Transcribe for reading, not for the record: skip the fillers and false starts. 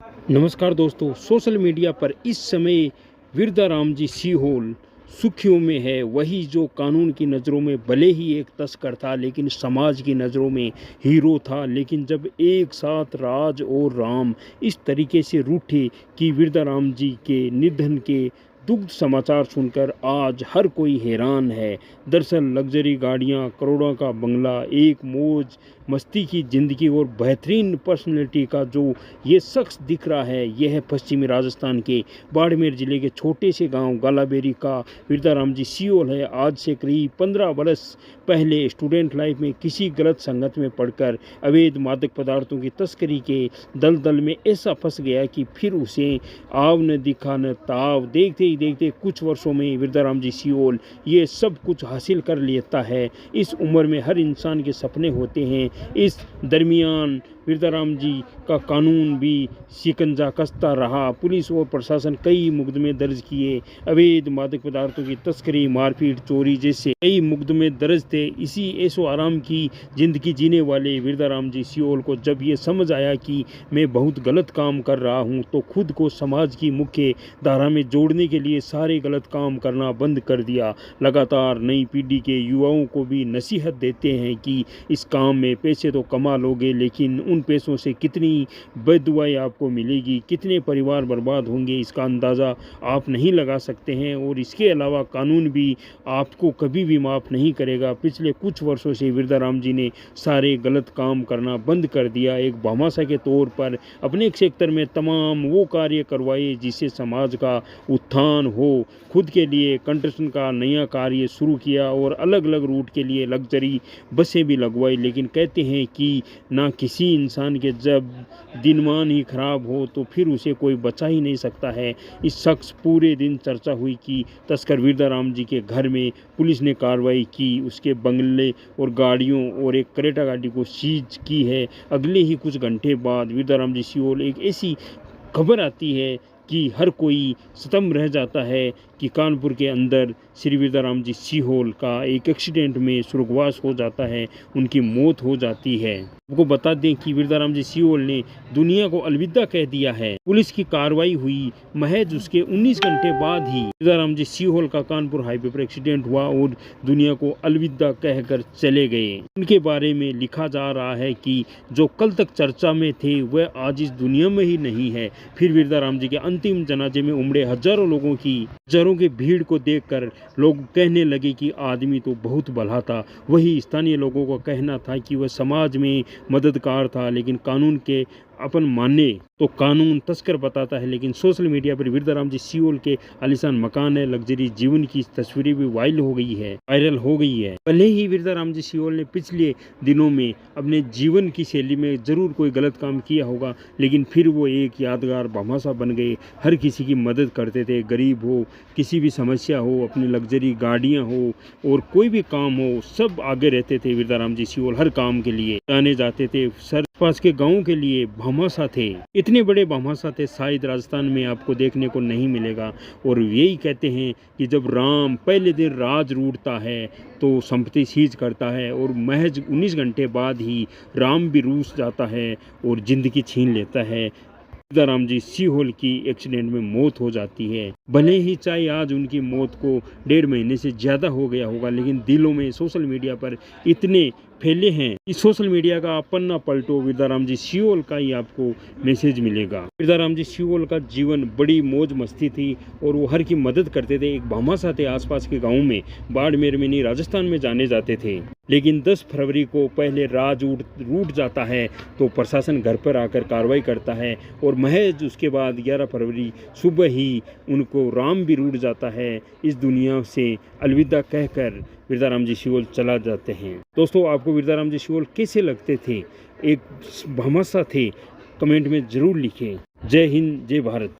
नमस्कार दोस्तों, social media पर इस समय विरदाराम जी सीहोल सुर्खियों में है। वही जो कानून की नज़रों में भले ही एक तस्कर था, लेकिन समाज की नज़रों में हीरो था। लेकिन जब एक साथ राज और राम इस तरीके से रूठे कि विरदाराम जी के निधन के दुखद समाचार सुनकर आज हर कोई हैरान है। दरअसल लग्जरी गाड़ियां, करोड़ों का बंगला, एक मौज मस्ती की ज़िंदगी और बेहतरीन पर्सनैलिटी का जो ये शख्स दिख रहा है, यह है पश्चिमी राजस्थान के बाड़मेर ज़िले के छोटे से गांव गालाबेरी का विरदाराम जी सीहोल है। आज से करीब 15 बरस पहले स्टूडेंट लाइफ में किसी गलत संगत में पड़कर अवैध मादक पदार्थों की तस्करी के दलदल में ऐसा फंस गया कि फिर उसे आव न दिखा न ताव। देखते ही देखते कुछ वर्षों में विरदाराम जी सीहोल ये सब कुछ हासिल कर लेता है। इस उम्र में हर इंसान के सपने होते हैं। इस दरमियान विरदाराम जी का कानून भी शिकंजा कसता रहा। पुलिस और प्रशासन कई मुकदमे दर्ज किए। अवैध मादक पदार्थों की तस्करी, मारपीट, चोरी जैसे कई मुकदमे दर्ज थे। इसी ऐशो आराम की ज़िंदगी जीने वाले विरदाराम जी सीहोल को जब ये समझ आया कि मैं बहुत गलत काम कर रहा हूँ, तो खुद को समाज की मुख्य धारा में जोड़ने के लिए सारे गलत काम करना बंद कर दिया। लगातार नई पीढ़ी के युवाओं को भी नसीहत देते हैं कि इस काम में पैसे तो कमा लोगे, लेकिन उन पैसों से कितनी बददुआई आपको मिलेगी, कितने परिवार बर्बाद होंगे, इसका अंदाज़ा आप नहीं लगा सकते हैं। और इसके अलावा कानून भी आपको कभी भी माफ़ नहीं करेगा। पिछले कुछ वर्षों से विरदाराम जी ने सारे गलत काम करना बंद कर दिया। एक भामाशाह के तौर पर अपने क्षेत्र में तमाम वो कार्य करवाए जिससे समाज का उत्थान हो। खुद के लिए कंस्ट्रक्शन का नया कार्य शुरू किया और अलग अलग रूट के लिए लग्जरी बसें भी लगवाई। लेकिन कहते हैं कि ना किसी इंसान के जब दिनमान ही खराब हो तो फिर उसे कोई बचा ही नहीं सकता है। इस शख्स पूरे दिन चर्चा हुई कि तस्कर विरदाराम जी के घर में पुलिस ने कार्रवाई की, उसके बंगले और गाड़ियों और एक क्रेटा गाड़ी को सीज की है। अगले ही कुछ घंटे बाद विरदाराम जी सीहोल एक ऐसी खबर आती है कि हर कोई स्तंभ रह जाता है कि कानपुर के अंदर श्री विरदाराम जी सीहोल का एक एक्सीडेंट में स्वर्गवास हो जाता है, उनकी मौत हो जाती है। आपको बता दें कि विरदाराम जी सीहोल ने दुनिया को अलविदा कह दिया है। पुलिस की कार्रवाई हुई महज उसके 19 घंटे बाद ही विरदाराम जी सीहोल का कानपुर हाईवे पर एक्सीडेंट हुआ और दुनिया को अलविदा कहकर चले गए। उनके बारे में लिखा जा रहा है कि जो कल तक चर्चा में थे वह आज इस दुनिया में ही नहीं है। फिर विरदाराम जी के अंतिम जनाजे में उमड़े हजारों की भीड़ को देखकर लोग कहने लगे कि आदमी तो बहुत भला था। वही स्थानीय लोगों का कहना था कि वह समाज में मददगार था, लेकिन कानून के अपन माने तो कानून तस्कर बताता है। लेकिन सोशल मीडिया पर विरदाराम जी सीहोल के आलीशान मकान है, लग्जरी जीवन की तस्वीरें भी वायरल हो गई है। भले ही विरदाराम जी सीहोल ने पिछले दिनों में अपने जीवन की शैली में जरूर कोई गलत काम किया होगा, लेकिन फिर वो एक यादगार भामाशाह बन गए। हर किसी की मदद करते थे, गरीब हो, किसी भी समस्या हो, अपनी लग्जरी गाड़ियाँ हो और कोई भी काम हो, सब आगे रहते थे। विरदाराम जी सीहोल हर काम के लिए जाने जाते थे। सर पास के गाँव के लिए भामाशाह थे। इतने बड़े भामाशाह थे, शायद राजस्थान में आपको देखने को नहीं मिलेगा। और यही कहते हैं कि जब राम पहले दिन राज रूठता है तो संपत्ति सीज करता है, और महज 19 घंटे बाद ही राम भी रूठ जाता है और ज़िंदगी छीन लेता है। विरदाराम जी सीहोल की एक्सीडेंट में मौत हो जाती है। भले ही चाहे आज उनकी मौत को 1.5 महीने से ज़्यादा हो गया होगा, लेकिन दिलों में सोशल मीडिया पर इतने फैले हैं। इस सोशल मीडिया का पन्ना पलटो, विरदाराम जी सीहोल का ही आपको मैसेज मिलेगा। विरदाराम जी सीहोल का जीवन बड़ी मौज मस्ती थी और वो हर की मदद करते थे। एक भामाशाह थे, आसपास के गाँव में, बाड़मेर में नहीं राजस्थान में जाने जाते थे। लेकिन 10 फरवरी को पहले राज रूठ जाता है तो प्रशासन घर पर आकर कार्रवाई करता है, और महज उसके बाद 11 फरवरी सुबह ही उनको राम भी रूठ जाता है। इस दुनिया से अलविदा कहकर विरदाराम जी सीहोल चला जाते हैं। दोस्तों, आपको विरदाराम जी सीहोल कैसे लगते थे? एक भामाशाह थे? कमेंट में ज़रूर लिखें। जय हिंद, जय भारत।